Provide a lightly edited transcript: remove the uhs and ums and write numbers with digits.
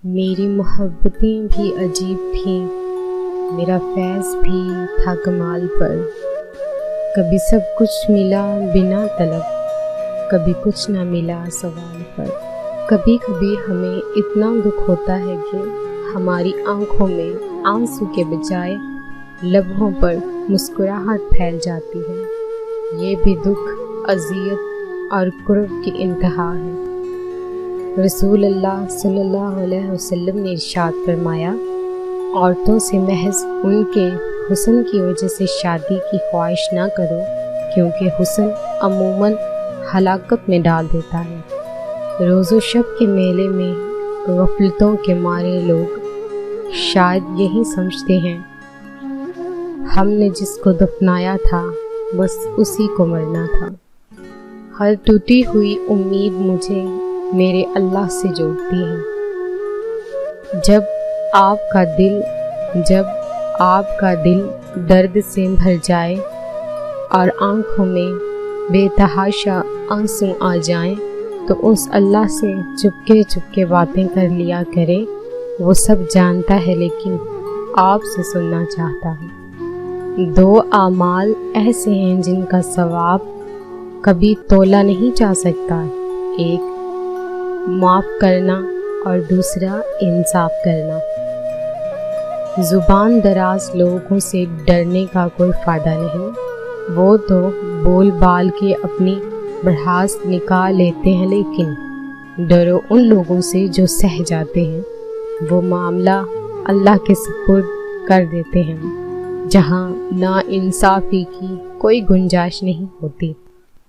میری محبتیں بھی عجیب تھیں، میرا فیض بھی تھا کمال پر۔ کبھی سب کچھ ملا بنا طلب، کبھی کچھ نہ ملا سوال پر۔ کبھی کبھی ہمیں اتنا دکھ ہوتا ہے کہ ہماری آنکھوں میں آنسو کے بجائے لبوں پر مسکراہٹ پھیل جاتی ہے۔ یہ بھی دکھ، اذیت اور کرب کی انتہا ہے۔ رسول اللہ صلی اللہ علیہ وسلم نے ارشاد فرمایا، عورتوں سے محض ان کے حسن کی وجہ سے شادی کی خواہش نہ کرو، کیونکہ حسن عموماً ہلاکت میں ڈال دیتا ہے۔ روز و شب کے میلے میں غفلتوں کے مارے لوگ شاید یہی سمجھتے ہیں ہم نے جس کو دفنایا تھا بس اسی کو مرنا تھا۔ ہر ٹوٹی ہوئی امید مجھے میرے اللہ سے جوڑتی ہے۔ جب آپ کا دل درد سے بھر جائے اور آنکھوں میں بے تحاشا آنسو آ جائیں، تو اس اللہ سے چپکے باتیں کر لیا کرے۔ وہ سب جانتا ہے لیکن آپ سے سننا چاہتا ہے۔ دو اعمال ایسے ہیں جن کا ثواب کبھی تولا نہیں جا سکتا، ایک معاف کرنا اور دوسرا انصاف کرنا۔ زبان دراز لوگوں سے ڈرنے کا کوئی فائدہ نہیں، وہ تو بول بال کے اپنی بڑھاس نکال لیتے ہیں، لیکن ڈرو ان لوگوں سے جو سہ جاتے ہیں، وہ معاملہ اللہ کے سپرد کر دیتے ہیں، جہاں نا انصافی کی کوئی گنجائش نہیں ہوتی۔